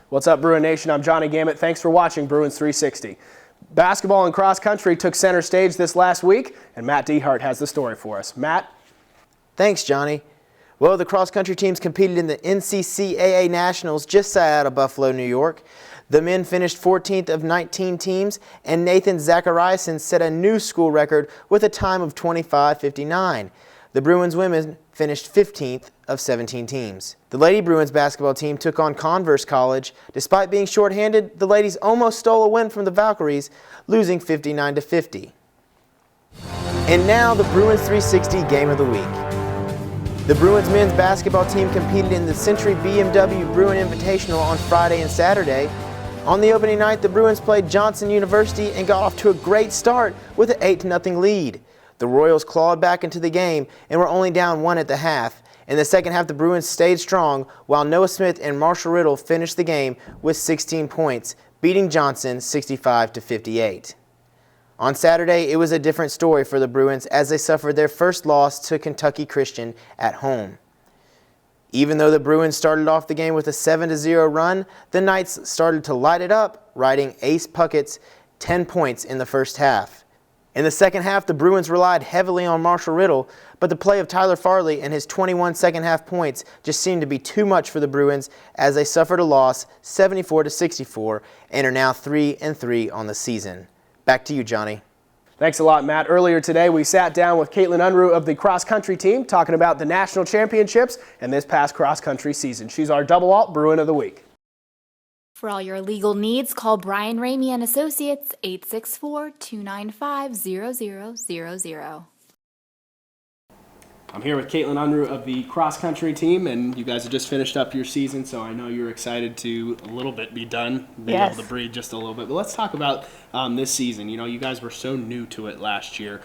What's up, Bruin Nation? I'm Johnny Gamet. Thanks for watching Bruins 360. Basketball and cross country took center stage this last week, and Matt Dehart has the story for us. Matt? Thanks, Johnny. Well, the cross country teams competed in the NCCAA Nationals just out of Buffalo, New York. The men finished 14th of 19 teams, and Nathan Zachariason set a new school record with a time of 25:59. The Bruins women finished 15th of 17 teams. The Lady Bruins basketball team took on Converse College. Despite being shorthanded, the ladies almost stole a win from the Valkyries, losing 59-50. And now the Bruins 360 Game of the Week. The Bruins men's basketball team competed in the Century BMW Bruin Invitational on Friday and Saturday. On the opening night, the Bruins played Johnson University and got off to a great start with an 8-0 lead. The Royals clawed back into the game and were only down 1 at the half. In the second half, the Bruins stayed strong, while Noah Smith and Marshall Riddle finished the game with 16 points, beating Johnson 65-58. On Saturday, it was a different story for the Bruins as they suffered their first loss to Kentucky Christian at home. Even though the Bruins started off the game with a 7-0 run, the Knights started to light it up, riding Ace Puckett's 10 points in the first half. In the second half, the Bruins relied heavily on Marshall Riddle, but the play of Tyler Farley and his 21 second-half points just seemed to be too much for the Bruins as they suffered a loss 74-64 and are now 3-3 on the season. Back to you, Johnny. Thanks a lot, Matt. Earlier today, we sat down with Kaitlyn Unruh of the cross country team talking about the national championships and this past cross country season. She's our double alt Bruin of the Week. For all your legal needs, call Brian Ramey and Associates, 864-295-0000. I'm here with Kaitlyn Unruh of the cross country team, and you guys have just finished up your season, so I know you're excited to a little bit be done, being able to breathe just a little bit. But let's talk about this season. You know, you guys were so new to it last year.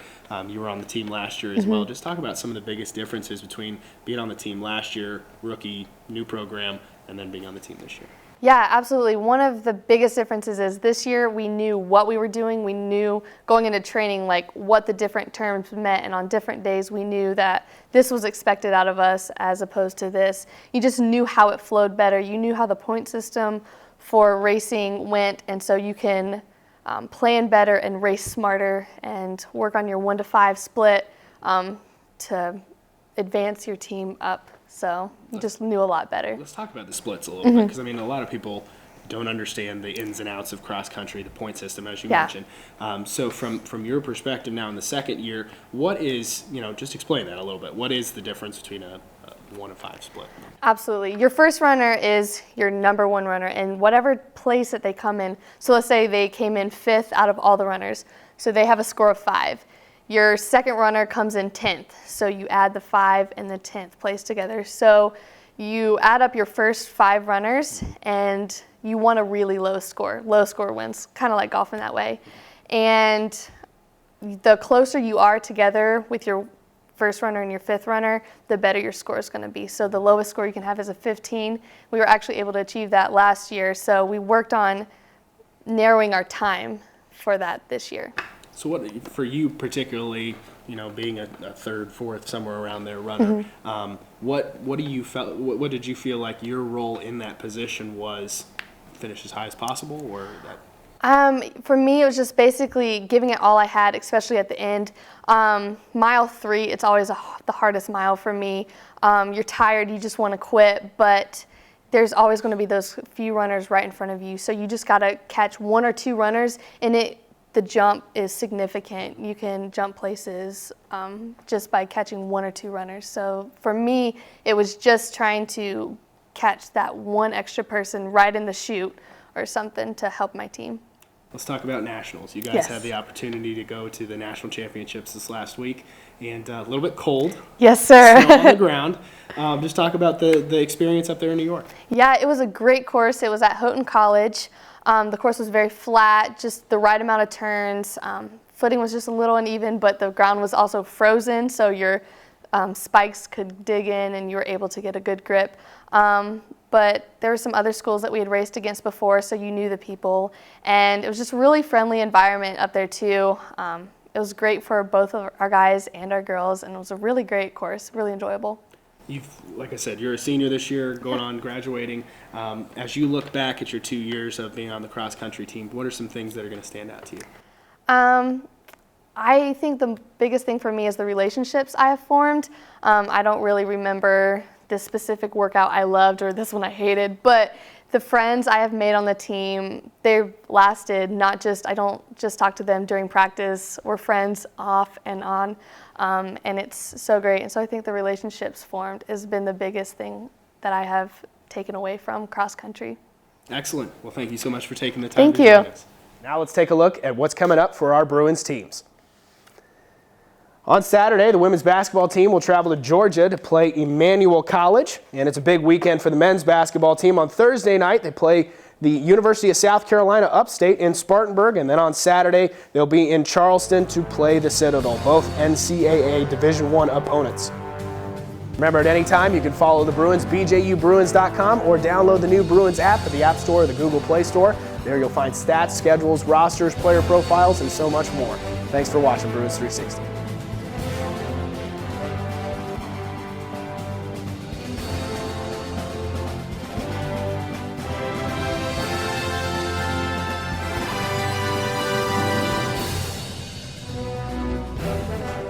You were on the team last year as well. Just talk about some of the biggest differences between being on the team last year, rookie, new program, and then being on the team this year. Yeah, absolutely. One of the biggest differences is this year we knew what we were doing. We knew going into training like what the different terms meant, and on different days we knew that this was expected out of us as opposed to this. You just knew how it flowed better. You knew how the point system for racing went, and so you can plan better and race smarter and work on your 1-to-5 split to advance your team up. So you just knew a lot better. Let's talk about the splits a little bit, because I mean, a lot of people don't understand the ins and outs of cross country, the point system, as you mentioned. So from your perspective now in the second year, what is, just explain that a little bit. What is the difference between a 1-to-5 split? Absolutely. Your first runner is your number one runner, and whatever place that they come in. So let's say they came in 5th out of all the runners, so they have a score of 5. Your second runner comes in 10th, so you add the 5 and the 10th place together. So you add up your first 5 runners, and you want a really low score. Low score wins, kind of like golf in that way. And the closer you are together with your first runner and your 5th runner, the better your score is going to be. So the lowest score you can have is a 15. We were actually able to achieve that last year, so we worked on narrowing our time for that this year. So what, for you particularly, being a 3rd, 4th, somewhere around there runner, what did you feel like your role in that position was? Finish as high as possible, or that? For me, it was just basically giving it all I had, especially at the end. Mile 3, it's always the hardest mile for me. You're tired, you just want to quit, but there's always going to be those few runners right in front of you. So you just got to catch 1 or 2 runners, and the jump is significant. You can jump places just by catching 1 or 2 runners. So for me, it was just trying to catch that one extra person right in the chute or something to help my team. Let's talk about nationals. You guys had the opportunity to go to the national championships this last week, and a little bit cold. Yes, sir. Snow on the ground. Just talk about the experience up there in New York. Yeah, it was a great course. It was at Houghton College. The course was very flat, just the right amount of turns. Footing was just a little uneven, but the ground was also frozen, so your spikes could dig in and you were able to get a good grip. But there were some other schools that we had raced against before, so you knew the people. And it was just a really friendly environment up there too. It was great for both of our guys and our girls, and it was a really great course, really enjoyable. Like I said, you're a senior this year, going on graduating. As you look back at your 2 years of being on the cross country team, what are some things that are going to stand out to you? I think the biggest thing for me is the relationships I have formed. I don't really remember this specific workout I loved or this one I hated, but the friends I have made on the team, they've lasted I don't just talk to them during practice. We're friends off and on, and it's so great. And so I think the relationships formed has been the biggest thing that I have taken away from cross country. Excellent. Well, thank you so much for taking the time Thank to you. join us. Now let's take a look at what's coming up for our Bruins teams. On Saturday, the women's basketball team will travel to Georgia to play Emmanuel College, and it's a big weekend for the men's basketball team. On Thursday night, they play the University of South Carolina upstate in Spartanburg, and then on Saturday, they'll be in Charleston to play the Citadel, both NCAA Division I opponents. Remember, at any time, you can follow the Bruins, bjubruins.com, or download the new Bruins app at the App Store or the Google Play Store. There you'll find stats, schedules, rosters, player profiles, and so much more. Thanks for watching Bruins 360.